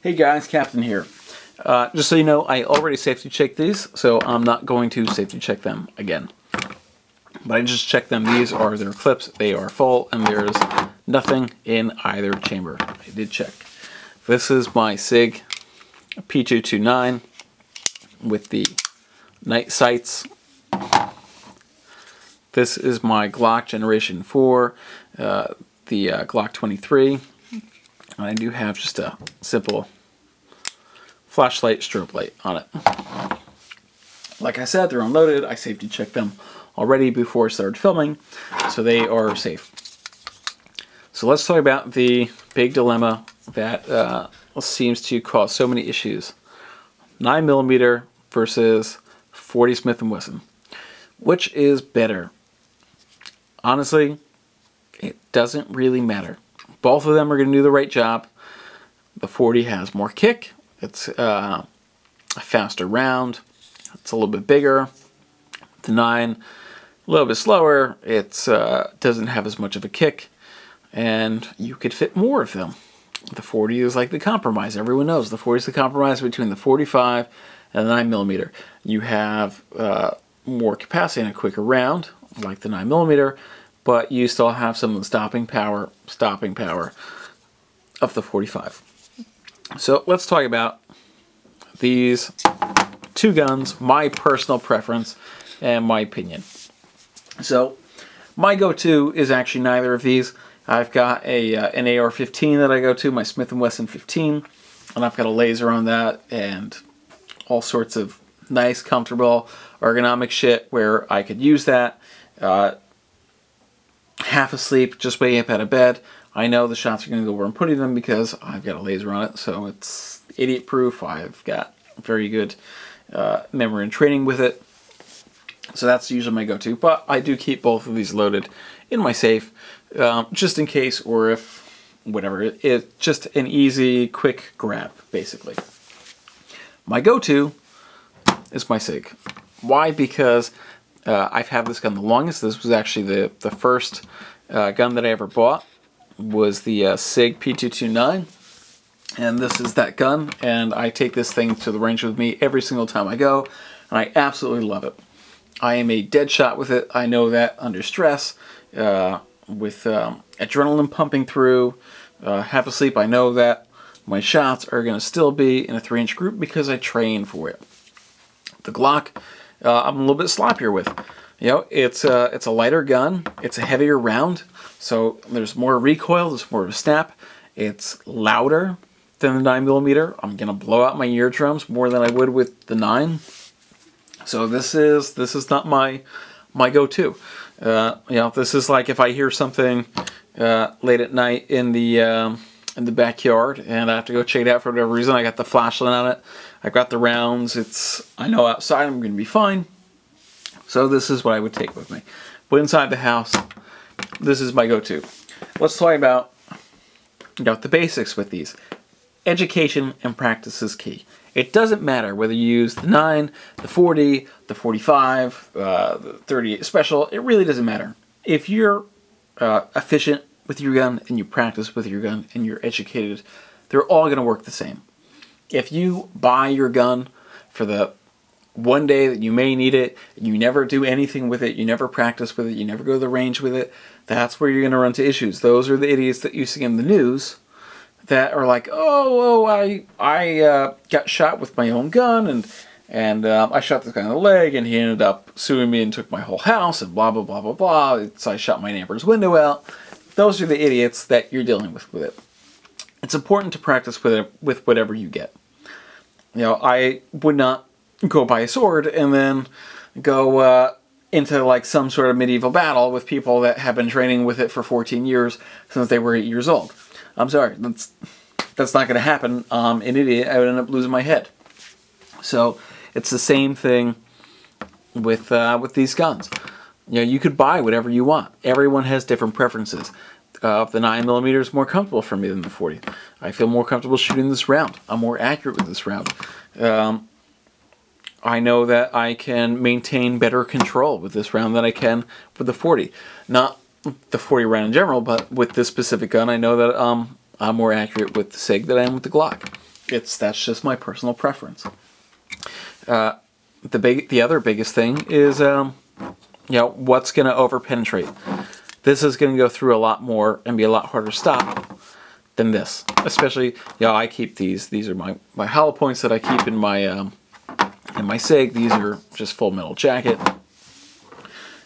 Hey guys, Captain here. Just so you know, I already safety checked these, so I'm not going to safety check them again. But I just checked them. These are their clips. They are full, and there's nothing in either chamber. I did check. This is my SIG P229 with the night sights. This is my Glock Generation 4, the Glock 23. And I do have just a simple flashlight strobe light on it. Like I said, they're unloaded. I safety checked them already before I started filming, so they are safe. So let's talk about the big dilemma that seems to cause so many issues. 9mm versus 40 Smith & Wesson. Which is better? Honestly, it doesn't really matter. Both of them are going to do the right job. The 40 has more kick. It's a faster round. It's a little bit bigger. The 9, a little bit slower. It doesn't have as much of a kick. And you could fit more of them. The 40 is like the compromise. Everyone knows the 40 is the compromise between the 45 and the 9mm. You have more capacity and a quicker round, like the 9mm, but you still have some of the stopping power of the 45. So let's talk about these two guns, my personal preference and my opinion. So my go-to is actually neither of these. I've got an AR-15 that I go to, my Smith & Wesson 15, and I've got a laser on that and all sorts of nice, comfortable, ergonomic shit where I could use that. Half asleep, just waking up out of bed. I know the shots are going to go where I'm putting them because I've got a laser on it, so it's idiot proof. I've got very good memory and training with it. So that's usually my go-to, but I do keep both of these loaded in my safe just in case, or if whatever. It's just an easy, quick grab, basically. My go-to is my SIG. Why? Because I've had this gun the longest. This was actually the first gun that I ever bought, was the SIG P229. And this is that gun, and I take this thing to the range with me every single time I go, and I absolutely love it. I am a dead shot with it. I know that under stress, with adrenaline pumping through, half asleep, I know that my shots are going to still be in a 3-inch group because I train for it. The Glock, I'm a little bit sloppier with. You know, it's a lighter gun. It's a heavier round, so there's more recoil. There's more of a snap. It's louder than the 9mm. I'm gonna blow out my eardrums more than I would with the 9. So this is not my go-to. You know, this is like if I hear something late at night in the backyard and I have to go check it out for whatever reason. I got the flashlight on it. I've got the rounds. I know outside I'm going to be fine. So this is what I would take with me. But inside the house, this is my go-to. Let's talk about the basics with these. Education and practice is key. It doesn't matter whether you use the 9, the 40, the 45, the 38 special. It really doesn't matter. If you're efficient with your gun and you practice with your gun and you're educated, they're all going to work the same. If you buy your gun for the one day that you may need it, you never do anything with it, you never practice with it, you never go to the range with it, that's where you're going to run into issues. Those are the idiots that you see in the news that are like, oh, I got shot with my own gun, and I shot this guy in the leg, and he ended up suing me and took my whole house, and blah, blah, blah, blah, blah. So I shot my neighbor's window out. Those are the idiots that you're dealing with it. It's important to practice with it, with whatever you get. You know, I would not go buy a sword and then go into like some sort of medieval battle with people that have been training with it for 14 years since they were 8 years old. I'm sorry, that's not going to happen. I'm an idiot. I would end up losing my head. So it's the same thing with these guns. You know, you could buy whatever you want. Everyone has different preferences. The 9mm is more comfortable for me than the 40. I feel more comfortable shooting this round. I'm more accurate with this round. I know that I can maintain better control with this round than I can with the 40. Not the 40 round in general, but with this specific gun, I know that I'm more accurate with the SIG than I am with the Glock. That's just my personal preference. The other biggest thing is what's going to over-penetrate. This is going to go through a lot more and be a lot harder to stop than this. Especially, I keep these. These are my hollow points that I keep in my SIG. These are just full metal jacket.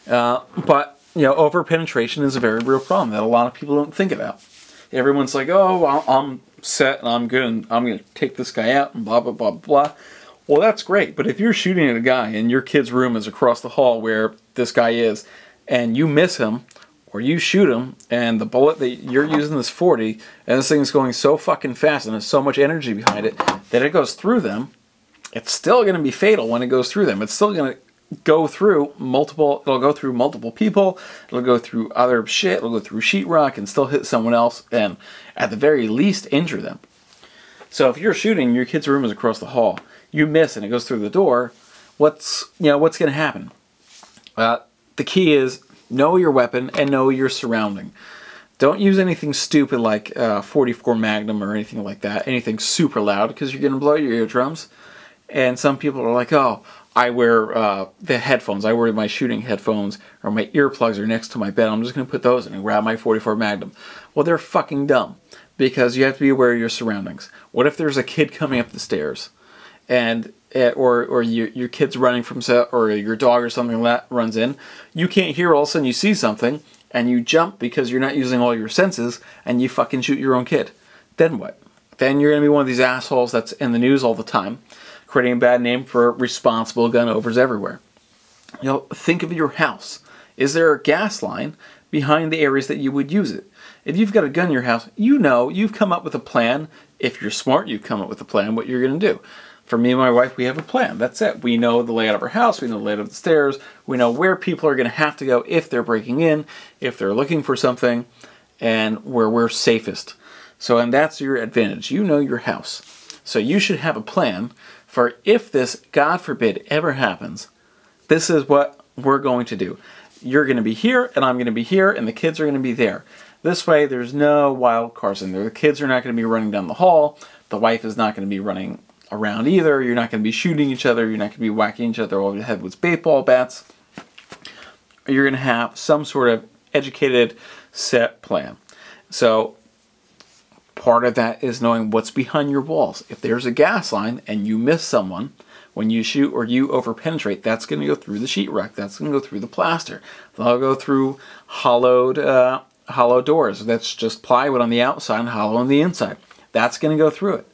But over-penetration is a very real problem that a lot of people don't think about. Everyone's like, oh, I'm set and I'm good and I'm going to take this guy out and blah, blah, blah, blah. Well, that's great, but if you're shooting at a guy and your kid's room is across the hall where this guy is, and you miss him, or you shoot him, and the bullet that you're using is 40, and this thing's going so fucking fast and there's so much energy behind it that it goes through them, it's still going to be fatal when it goes through them. It's still going to go through multiple people, it'll go through other shit, it'll go through sheetrock and still hit someone else, and at the very least injure them. So if you're shooting, your kid's room is across the hall, you miss and it goes through the door, what's going to happen? The key is know your weapon and know your surrounding. Don't use anything stupid like 44 Magnum or anything like that, anything super loud, because you're going to blow your eardrums. And some people are like, oh, I wear the headphones, I wear my shooting headphones, or my earplugs are next to my bed, I'm just going to put those in and grab my 44 Magnum. Well, they're fucking dumb, because you have to be aware of your surroundings. What if there's a kid coming up the stairs? And or your kid's running from set, or your dog or something like that runs in, you can't hear, all of a sudden you see something and you jump because you're not using all your senses and you fucking shoot your own kid. Then what? Then you're going to be one of these assholes that's in the news all the time, creating a bad name for responsible gun overs everywhere. Think of your house. Is there a gas line behind the areas that you would use it? If you've got a gun in your house, you've come up with a plan. If you're smart, you've come up with a plan what you're going to do. For me and my wife, we have a plan. That's it. We know the layout of our house. We know the layout of the stairs. We know where people are going to have to go if they're breaking in, if they're looking for something, and where we're safest. And that's your advantage. You know your house. So you should have a plan for if this, God forbid, ever happens, this is what we're going to do. You're going to be here, and I'm going to be here, and the kids are going to be there. This way, there's no wild cards in there. The kids are not going to be running down the hall. The wife is not going to be running around either. You're not going to be shooting each other. You're not going to be whacking each other over the head with baseball bats. You're going to have some sort of educated set plan. So part of that is knowing what's behind your walls. If there's a gas line and you miss someone when you shoot or you overpenetrate, that's going to go through the sheetrock. That's going to go through the plaster. They'll go through hollow doors. That's just plywood on the outside and hollow on the inside. That's going to go through it.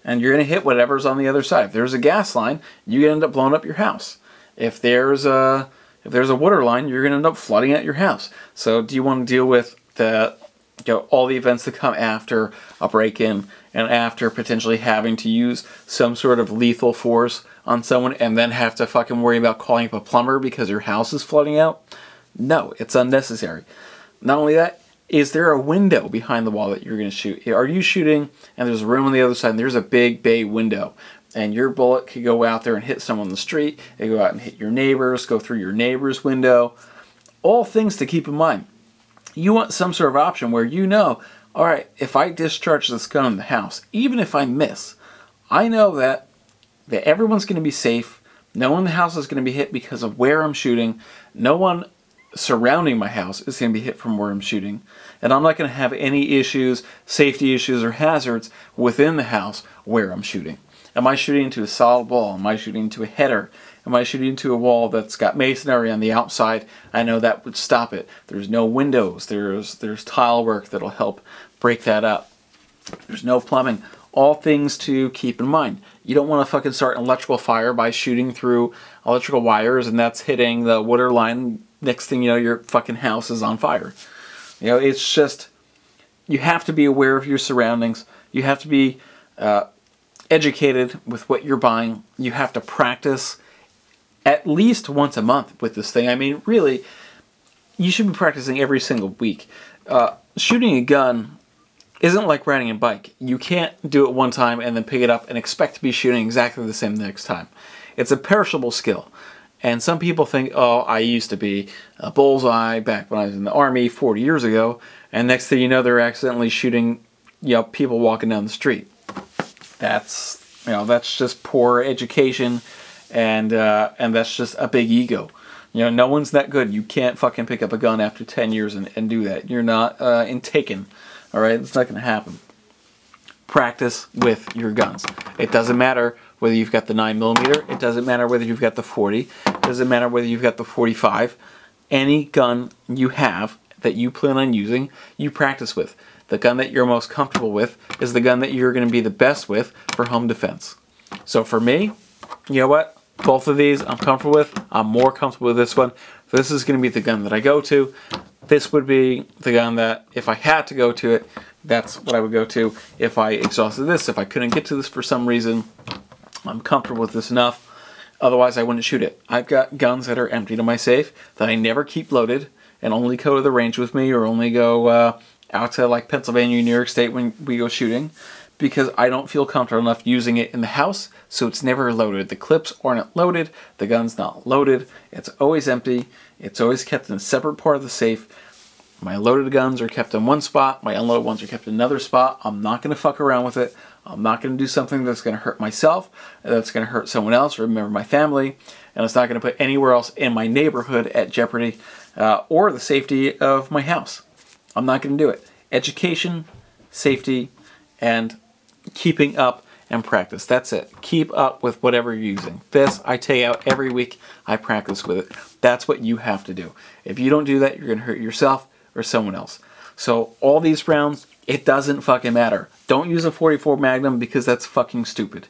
And you're going to hit whatever's on the other side. If there's a gas line, you end up blowing up your house. If there's a water line, you're going to end up flooding out your house. So do you want to deal with all the events that come after a break-in and after potentially having to use some sort of lethal force on someone and then have to fucking worry about calling up a plumber because your house is flooding out? No, it's unnecessary. Not only that, is there a window behind the wall that you're going to shoot? Are you shooting and there's a room on the other side and there's a big bay window and your bullet could go out there and hit someone in the street, it go out and hit your neighbors, go through your neighbor's window? All things to keep in mind. You want some sort of option where you know, all right, if I discharge this gun in the house, even if I miss, I know that everyone's going to be safe. No one in the house is going to be hit because of where I'm shooting. No one surrounding my house is going to be hit from where I'm shooting. And I'm not going to have any issues, safety issues, or hazards within the house where I'm shooting. Am I shooting into a solid wall? Am I shooting into a header? Am I shooting into a wall that's got masonry on the outside? I know that would stop it. There's no windows. There's tile work that'll help break that up. There's no plumbing. All things to keep in mind. You don't want to fucking start an electrical fire by shooting through electrical wires and that's hitting the water line. Next thing you know, your fucking house is on fire. It's just, you have to be aware of your surroundings. You have to be educated with what you're buying. You have to practice at least once a month with this thing. I mean, really, you should be practicing every single week. Shooting a gun isn't like riding a bike. You can't do it one time and then pick it up and expect to be shooting exactly the same the next time. It's a perishable skill. And some people think, oh, I used to be a bullseye back when I was in the Army 40 years ago, and next thing you know, they're accidentally shooting people walking down the street. that's just poor education, and that's just a big ego. No one's that good. You can't fucking pick up a gun after 10 years and do that. You're not in Taken. All right, it's not going to happen. Practice with your guns. It doesn't matter whether you've got the 9mm. It doesn't matter whether you've got the 40. It doesn't matter whether you've got the 45. Any gun you have that you plan on using, you practice with. The gun that you're most comfortable with is the gun that you're going to be the best with for home defense. So for me, you know what? Both of these I'm comfortable with. I'm more comfortable with this one. This is going to be the gun that I go to. This would be the gun that, if I had to go to it, that's what I would go to. If I exhausted this, if I couldn't get to this for some reason, I'm comfortable with this enough. Otherwise, I wouldn't shoot it. I've got guns that are emptied in my safe that I never keep loaded and only go to the range with me, or only go out to like Pennsylvania, New York State when we go shooting, because I don't feel comfortable enough using it in the house, so it's never loaded. The clips aren't loaded, the gun's not loaded, it's always empty, it's always kept in a separate part of the safe. My loaded guns are kept in one spot, my unloaded ones are kept in another spot. I'm not going to fuck around with it. I'm not going to do something that's going to hurt myself, that's going to hurt someone else or a member of my family, and it's not going to put anywhere else in my neighborhood at jeopardy, or the safety of my house. I'm not going to do it. Education, safety, and keeping up and practice. That's it. Keep up with whatever you're using. This I take out every week. I practice with it. That's what you have to do. If you don't do that, you're going to hurt yourself or someone else. So all these rounds, it doesn't fucking matter. Don't use a 44 Magnum because that's fucking stupid.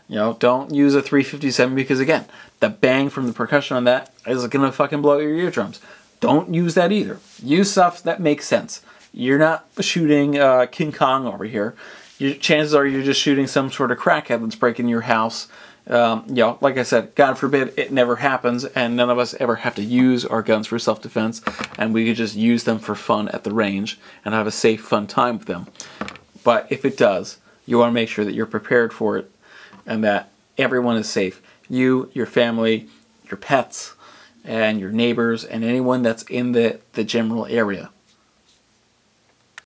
Don't use a 357 because, again, the bang from the percussion on that is going to fucking blow your eardrums. Don't use that either. Use stuff that makes sense. You're not shooting King Kong over here. Chances are you're just shooting some sort of crackhead that's breaking your house. Like I said, God forbid it never happens, and none of us ever have to use our guns for self-defense, and we could just use them for fun at the range and have a safe, fun time with them. But if it does, you want to make sure that you're prepared for it and that everyone is safe. You, your family, your pets, and your neighbors, and anyone that's in the general area.